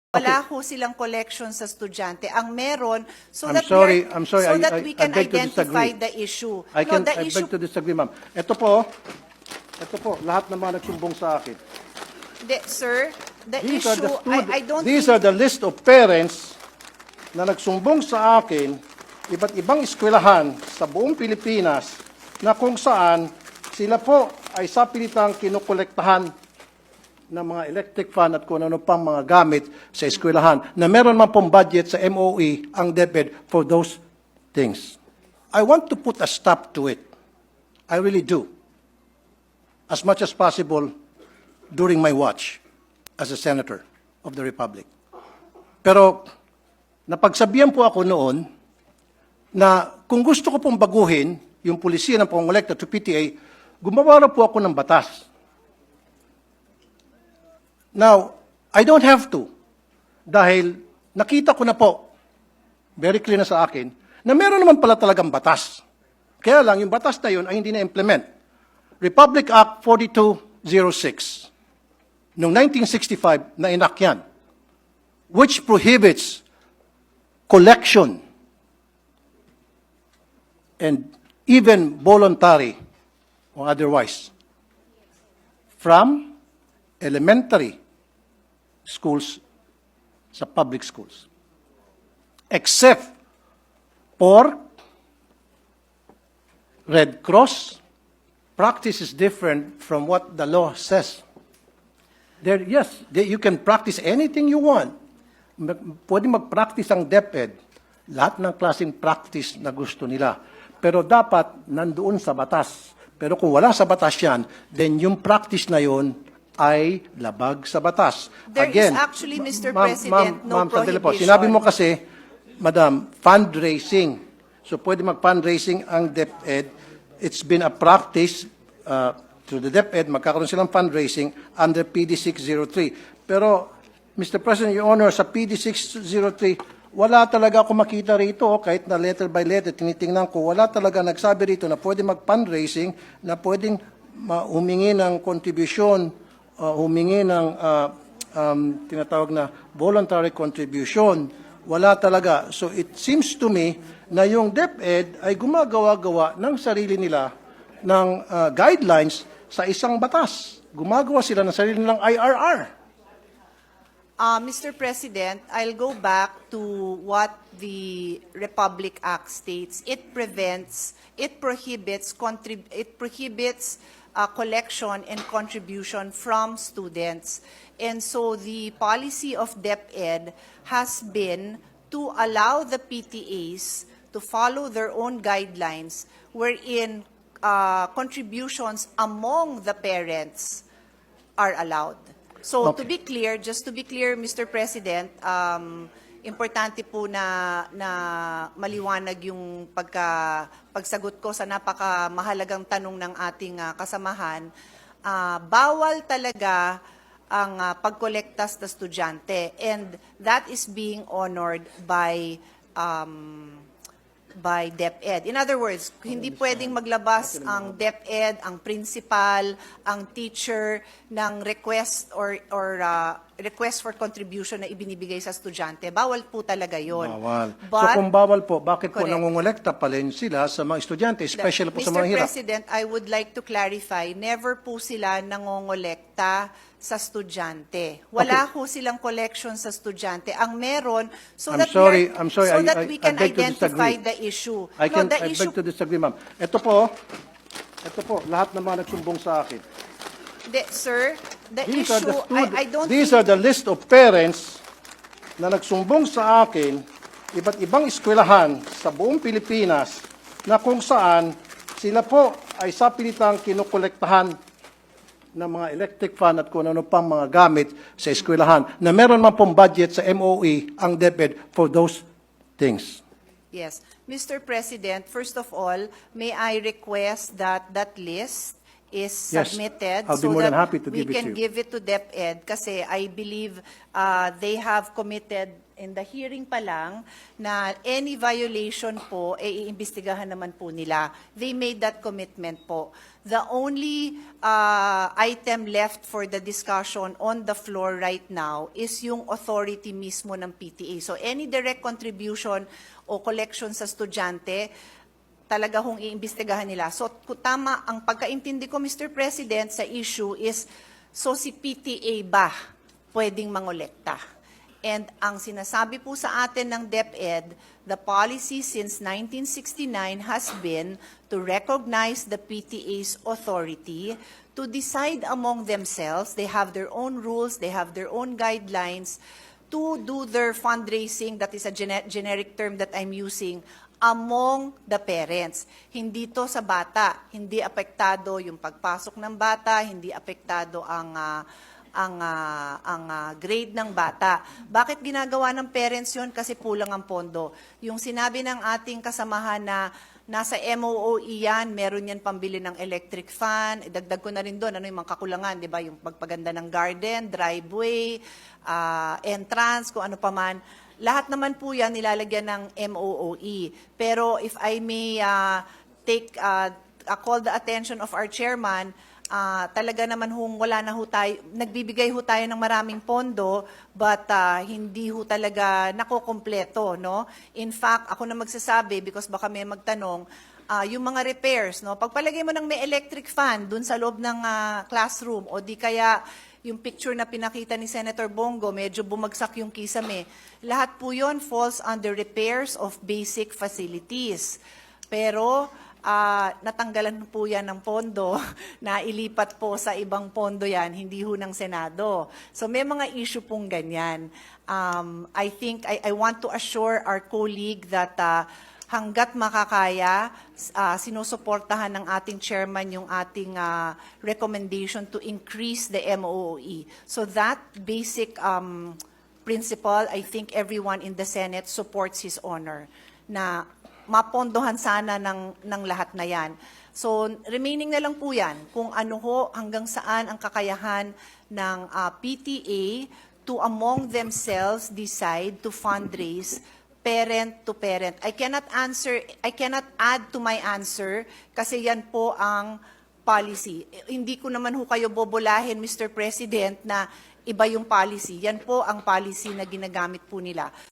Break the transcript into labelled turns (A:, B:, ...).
A: Wala ho silang collection sa estudyante. Ang meron, so
B: I'm
A: that
B: sorry,
A: we
B: I
A: can
B: beg to
A: identify
B: disagree.
A: the issue.
B: I
A: No, the
B: beg
A: issue,
B: to disagree, ma'am. Ito po, lahat ng mga nagsumbong sa akin.
A: sir, the
B: These are
A: issue,
B: the
A: I don't
B: These
A: think,
B: are the list of parents na nagsumbong sa akin, iba't ibang eskwelahan sa buong Pilipinas na kung saan sila po ay sapilitang kinukolektahan ng mga electric fan at kung ano pang mga gamit sa eskwelahan na meron man pong budget sa MOE ang DepEd for those things. I want to put a stop to it. I really do. As much as possible during my watch as a senator of the Republic. Pero napagsabihan po ako noon na kung gusto ko pong baguhin yung pulisiya ng pangongolekta to PTA, gumawa po ako ng batas. Now, I don't have to dahil nakita ko na po, very clear na sa akin, na meron naman pala talagang batas. Kaya lang, yung batas na yun ay hindi na-implement. Republic Act 4206 noong 1965 na inakyan, which prohibits collection and even voluntary or otherwise from elementary schools sa public schools. Except for Red Cross, practice is different from what the law says. You can practice anything you want. Pwede mag-practice ang DepEd, lahat ng klaseng practice na gusto nila. Pero dapat nandoon sa batas. Pero kung wala sa batas yan, then yung practice na yon ay labag sa batas.
A: There is actually, Mr. President, no
B: sandali po.
A: prohibition.
B: Sinabi mo kasi, Madam, fundraising. So pwede mag-fundraising ang DepEd. It's been a practice through the DepEd, magkakaroon silang fundraising under PD 603. Pero, Mr. President, Your Honor, sa PD 603, wala talaga ako makita rito, kahit na letter by letter, tinitingnan ko, wala talaga nagsabi rito na pwede mag-fundraising, na pwedeng humingi ng kontribusyon, humingi ng tinatawag na voluntary contribution. Wala talaga. So it seems to me na yung DepEd ay gumagawa-gawa ng sarili nila ng guidelines sa isang batas. Gumagawa sila ng sarili nilang IRR.
A: Mr. President, I'll go back to what the Republic Act states. It prohibits collection and contribution from students. And so the policy of DepEd has been to allow the PTAs to follow their own guidelines wherein contributions among the parents are allowed. So
B: Okay.
A: to be clear, just to be clear, Mr. President, importante po na maliwanag yung pagsagot ko sa napakamahalagang tanong ng ating kasamahan. Bawal talaga ang pagkolekta sa estudyante, and that is being honored by DepEd. In other words, hindi pwedeng maglabas ang DepEd, ang principal, ang teacher ng request or request for contribution na ibinibigay sa estudyante. Bawal po talaga yon.
B: Bawal. So
A: But,
B: kung bawal po, bakit po
A: Correct.
B: nangongolekta pa rin sila sa mga estudyante, especially po sa mga
A: Mr.
B: hirap?
A: President, I would like to clarify, never po sila nangongolekta sa estudyante. Wala ho silang collection sa estudyante. Ang meron, so
B: I'm
A: that
B: sorry,
A: we
B: I
A: can
B: beg to
A: identify
B: disagree.
A: the issue.
B: I
A: The
B: beg to disagree, ma'am. Ito po, lahat ng mga nagsumbong sa akin.
A: Sir, the
B: These are
A: issue, I don't
B: These
A: think,
B: are the list of parents na nagsumbong sa akin, iba't ibang eskwelahan sa buong Pilipinas na kung saan sila po ay sapilitang kinukolektahan ng mga electric fan at kung ano pang mga gamit sa eskwelahan na meron man pong budget sa MOE ang DepEd for those things.
A: yes. Mr. President, first of all, may I request that that list is
B: Yes,
A: submitted
B: I'll be
A: so
B: more than
A: that
B: happy to
A: we
B: give it
A: can
B: to you.
A: give it to DepEd kasi I believe they have committed in the hearing pa lang na any violation po, iimbestigahan naman po nila. They made that commitment po. The only item left for the discussion on the floor right now is yung authority mismo ng PTA. So any direct contribution o collection sa estudyante, talaga hong iimbestigahan nila. So tama, ang pagkaintindi ko, Mr. President, sa issue is, so si PTA ba pwedeng mangolekta? And ang sinasabi po sa atin ng DepEd, the policy since 1969 has been to recognize the PTA's authority to decide among themselves. They have their own rules, they have their own guidelines to do their fundraising, that is a generic term that I'm using, among the parents. Hindi to sa bata, hindi apektado yung pagpasok ng bata, hindi apektado ang grade ng bata. Bakit ginagawa ng parents yon? Kasi kulang ang pondo. Yung sinabi ng ating kasamahan na nasa MOOE yan, meron yan pambili ng electric fan, dagdag ko na rin doon, ano yung mga kakulangan, di ba? Yung pagpaganda ng garden, driveway, entrance, kung ano pa man. Lahat naman po yan nilalagyan ng MOOE. Pero if I may call the attention of our chairman, talaga naman wala na ho tayo, nagbibigay ho tayo ng maraming pondo, but hindi ho talaga nakokompleto, no? In fact, ako na magsasabi, because baka may magtanong, yung mga repairs, no? Pagpalagay mo ng may electric fan dun sa loob ng classroom, o di kaya yung picture na pinakita ni Senator Bongo, medyo bumagsak yung kisame. Lahat po yun falls under repairs of basic facilities. Pero natanggalan po yan ng pondo, na ilipat po sa ibang pondo yan, hindi ho ng Senado. So may mga issue pong ganyan. I think I want to assure our colleague that hanggat makakaya, sinusuportahan ng ating chairman yung ating recommendation to increase the MOOE. So that basic principle, I think everyone in the Senate supports his honor, na mapondohan sana ng lahat na yan. So remaining na lang po yan, kung ano ho, hanggang saan ang kakayahan ng PTA to among themselves decide to fundraise parent to parent. I cannot add to my answer kasi yan po ang policy. Hindi ko naman ho kayo bobolahin, Mr. President, na iba yung policy. Yan po ang policy na ginagamit po nila.